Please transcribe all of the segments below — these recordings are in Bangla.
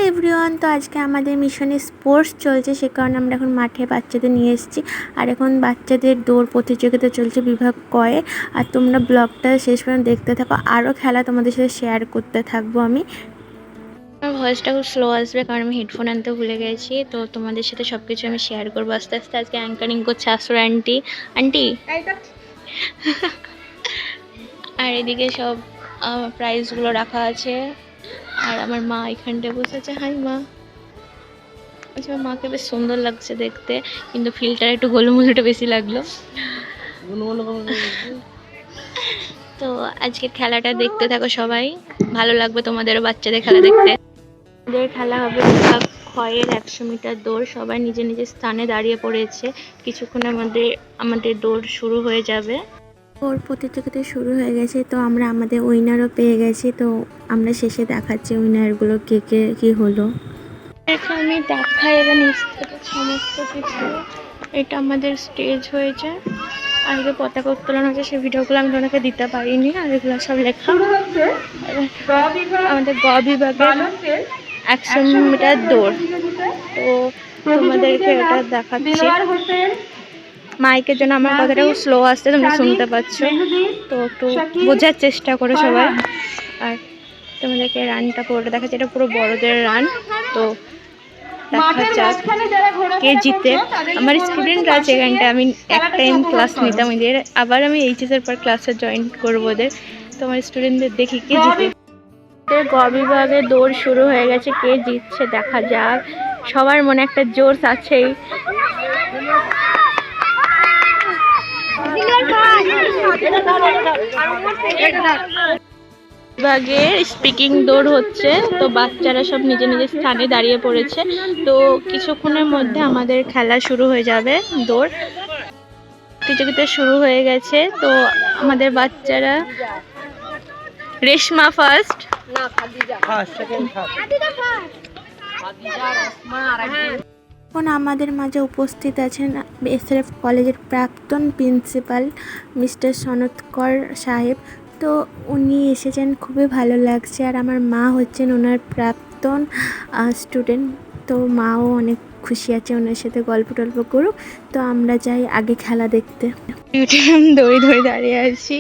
এভরিওয়ান, তো আজকে আমাদের মিশনে স্পোর্টস চলছে, সে কারণে আমরা এখন মাঠে বাচ্চাদের নিয়ে এসেছি। আর এখন বাচ্চাদের দৌড় প্রতিযোগিতা চলছে বিভাগ কয়ে। আর তোমরা ব্লগটা শেষ পর্যন্ত দেখতে থাকো, আরও খেলা তোমাদের সাথে শেয়ার করতে থাকবো আমি। আমার ভয়েসটা খুব স্লো আসবে কারণ আমি হেডফোন আনতে ভুলে গেছি, তো তোমাদের সাথে সব কিছু আমি শেয়ার করবো আস্তে আস্তে। আজকে অ্যাঙ্কারিং করছে আসর আন্টি। আর এদিকে সব প্রাইজগুলো রাখা আছে। আর আমার মা এখানটায় বসেছে। হাই মা। আচ্ছা, মাকে বেশ সুন্দর লাগছে দেখতে, কিন্তু ফিল্টার একটু গোলুমোলুটা বেশি লাগলো। তো আজকের খেলাটা দেখতে থাকো সবাই, ভালো লাগবে তোমাদেরও বাচ্চাদের খেলা দেখতে। আমাদের খেলা হবে বিভাগ ক্ষয়ের 100 মিটার দৌড়। সবাই নিজের নিজের স্থানে দাঁড়িয়ে পড়েছে। কিছুক্ষণের মধ্যে আমাদের দৌড় শুরু হয়ে যাবে। দৌড় প্রতিযোগিতা শুরু হয়ে গেছে, তো আমরা আমাদের উইনারও পেয়ে গেছি। তো আমরা শেষে দেখাচ্ছি উইনারগুলো কে কে কী হলো। আমি দেখাই এবার নিচ থেকে সমস্ত কিছু। এটা আমাদের স্টেজ হয়েছে, আর যে পতাকা উত্তোলন হয়েছে সেই ভিডিওগুলো আমি তোমাকে দিতে পারিনি। আর এগুলো সব লেখা আমাদের গ বিভাগের 100 মিটার দৌড়। তো তোমাদেরকে এটা দেখাচ্ছি। মাইকের জন্য আমার কথাটা খুব স্লো আসছে, তোমরা শুনতে পাচ্ছ, তো একটু বোঝার চেষ্টা করো সবাই। আর তোমাদেরকে রানটা পুরোটা দেখাচ্ছি, এটা পুরো বড়দের রান। তো দেখা যাক কে জিতে। আমার স্টুডেন্টরা আছে এখানটা, আমি এক টাইম ক্লাস নিতাম ওদের, আবার আমি এইচএসের পর ক্লাসে জয়েন করবো ওদের। তো আমার স্টুডেন্টদের দেখি কে জিতে। গ বিভাগে দৌড় শুরু হয়ে গেছে, কে জিতছে দেখা যাক। সবার মনে একটা জোশ আছেই। বিভাগের স্পিকিং দৌড় হচ্ছে, তো বাচ্চারা সব নিজের নিজের স্থানে দাঁড়িয়ে পড়েছে। তো কিছুক্ষণের মধ্যে আমাদের খেলা শুরু হয়ে যাবে। দৌড় প্রতিযোগিতা শুরু হয়ে গেছে। তো আমাদের বাচ্চারা, রেশমা ফার্স্ট, এখন আমাদের মাঝে উপস্থিত আছেন এসআরএফ কলেজের প্রাক্তন প্রিন্সিপাল মিস্টার সনৎকর সাহেব। তো উনি এসেছেন, খুবই ভালো লাগছে। আর আমার মা হচ্ছেন ওনার প্রাক্তন স্টুডেন্ট, তো মাও অনেক খুশি আছে ওনার সাথে গল্প টল্প করুক। তো আমরা যাই আগে খেলা দেখতে। দড়ি ধরে দাঁড়িয়ে আছি,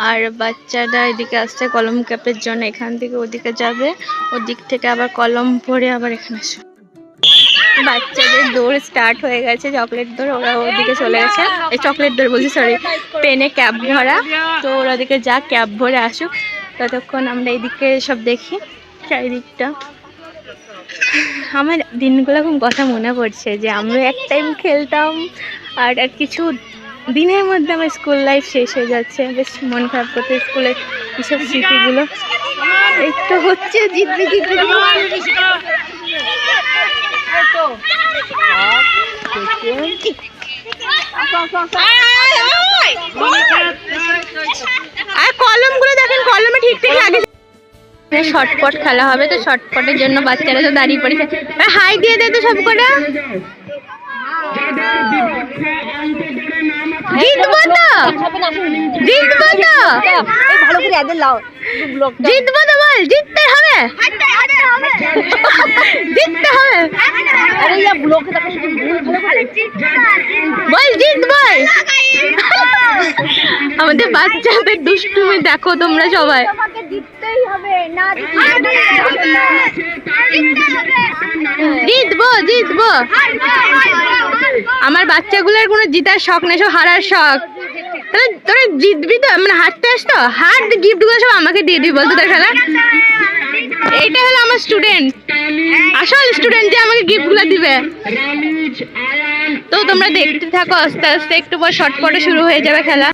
আর বাচ্চারা এদিকে আসছে কলম ক্যাপের জন্য। এখান থেকে ওদিকে যাবে, ওদিক থেকে আবার কলম পরে আবার এখানে আসবে। বাচ্চাদের দৌড় স্টার্ট হয়ে গেছে, চকলেট দৌড়। ওরা ওদিকে চলে গেছে, এই চকলেট দৌড় বলছি, সরি, পেনে ক্যাপ ভরা। তো ওরা ওদিকে যা ক্যাপ ভরে আসুক, ততক্ষণ আমরা এইদিকে সব দেখি চারিদিকটা। আমার দিনগুলো খুব কথা মনে পড়ছে যে আমরা এক টাইম খেলতাম, আর কিছু দিনের মধ্যে আমার স্কুল লাইফ শেষ হয়ে যাচ্ছে। বেশ মন খারাপ করতে স্কুলের এইসব স্মৃতিগুলো। এই তো হচ্ছে জিতবে জিতবে। আর কলমগুলো দেখেন, কলমে ঠিক ঠিক লাগে। শর্টপট খেলা হবে, তো শর্টপটের জন্য বাচ্চারা তো দাঁড়িয়ে পড়েছে। হাই দিয়ে দে তো সব করে। জিতবো তো, জিতবো তো, ভালো করে এদের লাও। জিতবো তো, বল জিততে হবে, জিততে হবে। আরে ইয়া ব্লকে দেখো শুধু ভুল ভালো করে বল, জিত বল। আমাদের বাচ্চাদের দুষ্টুমি দেখো তোমরা সবাই। তোমাকে জিততেই হবে, না জিতবো জিতবো। আমার বাচ্চাগুলোর কোনো জিতার শখ নেই, সব হারার শখ। তাহলে তোরা জিতবি তো, মানে হারতে আসতো, হার গিফটগুলো সব আমাকে দিয়ে দিবি বলতো তোর খেলা। এইটা হলো আমার স্টুডেন্ট, আসল স্টুডেন্ট যে আমাকে গিফটগুলো দিবে। তো তোমরা দেখতে থাকো, আস্তে আস্তে একটু পর শর্টপটে শুরু হয়ে যাবে খেলা।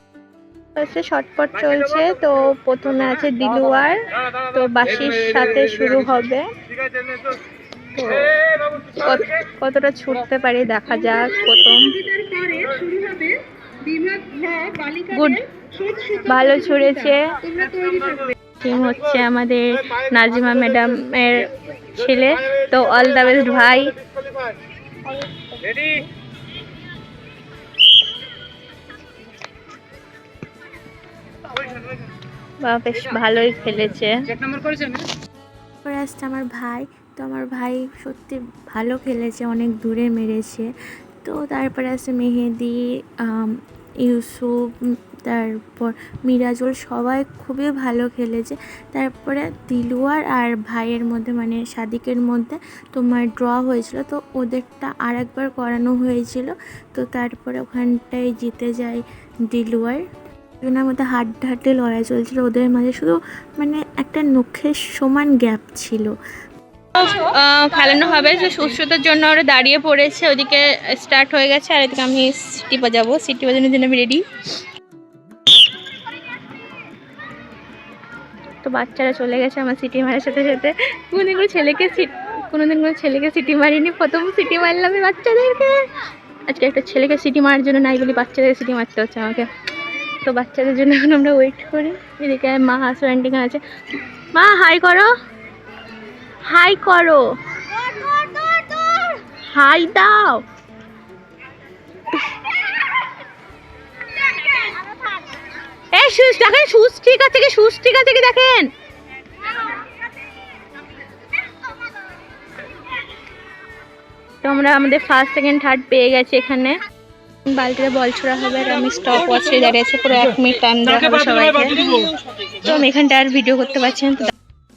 শর্টপট চলছে, তো প্রথমে আছে দিলুয়ার, তো বাঁশির সাথে শুরু হবে। তো কতটা ছুটতে পারি দেখা যাক। প্রথম গুড, ভালো ছুড়েছে। টিম হচ্ছে আমাদের নাজিমা ম্যাডামের ছেলে, তো অল দ্য বেস্ট ভাই। বেশ ভালোই খেলেছে। আসছে আমার ভাই, তো আমার ভাই সত্যি ভালো খেলেছে, অনেক দূরে মেরেছে। তো তারপরে আছে মেহেদি, ইউসুফ, তারপর মিরাজুল, সবাই খুবই ভালো খেলেছে। তারপরে দিলুয়ার আর ভাইয়ের মধ্যে মানে সাদিকের মধ্যে তোমার ড্র হয়েছিল, তো ওদেরটা আর একবার করানো হয়েছিল। তো তারপরে ওখানটায় জিতে যায় দিলুয়ার। দুজনের মধ্যে হাড্ডাহাড্ডি লড়াই চলছিল, ওদের মাঝে শুধু মানে একটা নখের সমান গ্যাপ ছিল। খেলানো হবে, যে সুস্থতার জন্য ওরা দাঁড়িয়ে পড়েছে, ওদিকে স্টার্ট হয়ে গেছে, আর এদিকে আমি সিটি বাজাবো, সিটি বাজানোর জন্য আমি রেডি। তো বাচ্চারা চলে গেছে আমার সিটি মারার সাথে সাথে। কোনোদিন কোনো ছেলেকে সিটি মারিনি, প্রথম সিটি মারলাম আমি বাচ্চাদেরকে। আজকে একটা ছেলেকে সিটি মারার জন্য নাই বলি বাচ্চাদের সিটি মারতে হচ্ছে আমাকে। তো বাচ্চাদের জন্য এখন আমরা ওয়েট করি। এদিকে মা হাজব্যান্ড আছে, মা হাই করো, হাই করো, হাই দাও। এই শুজ দেখেন, শুজ ঠিক আছে কি, শুজ ঠিক আছে কি দেখেন। তো আমরা আমাদের ফার্স্ট সেকেন্ড থার্ড পেয়ে গেছি এখানে। বালতিতে বল ছোড়া হবে, আর আমি স্টপ ওয়াচে দাঁড়িয়ে আছি, পুরো 1 মিনিট টাইম দেওয়া হবে সবাইকে। তো আমি এখানটা আর ভিডিও করতে পারছি না।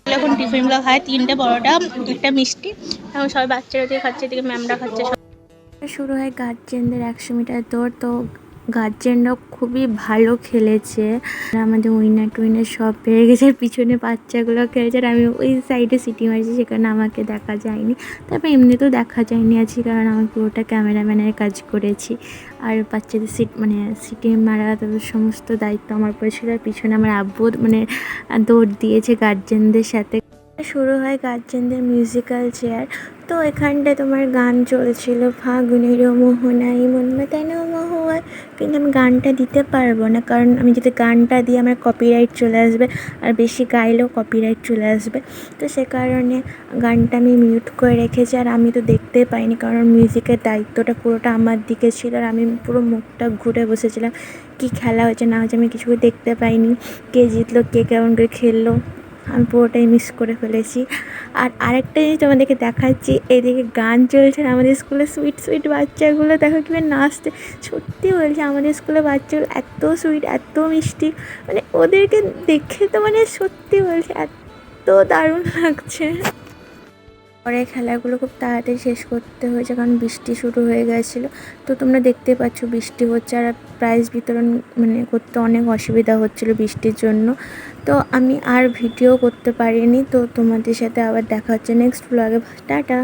এখন টিফিনগুলো খায়, 3টে পরোটা, 2টা মিষ্টি। এখন সবাই বাচ্চারা দিয়ে খাচ্ছে, এদিকে ম্যামরা খাচ্ছে। শুরু হয় গার্জেনদের 100 মিটার দৌড়। তো গার্জেনরা খুবই ভালো খেলেছে, আমাদের উইনার সব পেয়ে গেছে। পিছনে বাচ্চাগুলো খেলেছে, আর আমি ওই সাইডে সিটি মারছি, সেখানে আমাকে দেখা যায়নি। তারপর এমনিতেও দেখা যায়নি আজকে, কারণ আমি পুরোটা ক্যামেরাম্যানের কাজ করেছি। আর বাচ্চাদের সিটি মারা তাদের সমস্ত দায়িত্ব আমার উপরে ছিল। আর পিছনে আমার আব্বু মানে দৌড় দিয়েছে গার্জেনদের সাথে। শুরু হয় গার্জেনদের মিউজিক্যাল চেয়ার। তো এখানটায় তোমার গান চলছিল, ফাগুনের মোহনাই মন মাতানো মহুয়ায়। কিন্তু আমি গানটা দিতে পারবো না, কারণ আমি যদি গানটা দিই আমার কপিরাইট চলে আসবে, আর বেশি গাইলেও কপিরাইট চলে আসবে। তো সে কারণে গানটা আমি মিউট করে রেখেছি। আর আমি তো দেখতে পাইনি, কারণ মিউজিকের দায়িত্বটা পুরোটা আমার দিকে ছিল, আর আমি পুরো মুখটা ঘুরে বসেছিলাম। কি খেলা হয়েছে না হয়েছে আমি কিছু দেখতে পাইনি, কে জিতলো কে কেমন করে খেললো আমি পুরোটাই মিস করে ফেলেছি। আর আরেকটা জিনিস তোমাদেরকে দেখাচ্ছি, এদিকে গান চলছে, আমাদের স্কুলে সুইট সুইট বাচ্চাগুলো দেখো কীভাবে নাচতে। সত্যি বলছি আমাদের স্কুলে বাচ্চাগুলো এত সুইট, এত মিষ্টি, মানে ওদেরকে দেখে তো মানে সত্যি বলছি এত দারুণ লাগছে। পরে খেলাগুলো খুব তাড়াতাড়ি শেষ করতে হয়েছে, কারণ বৃষ্টি শুরু হয়ে গেছিলো। তো তোমরা দেখতে পাচ্ছ বৃষ্টি হচ্ছে, আর প্রাইজ বিতরণ মানে করতে অনেক অসুবিধা হচ্ছিলো বৃষ্টির জন্য। তো আমি আর ভিডিও করতে পারিনি। তো তোমাদের সাথে আবার দেখা হচ্ছে নেক্সট ব্লগে। টাটা।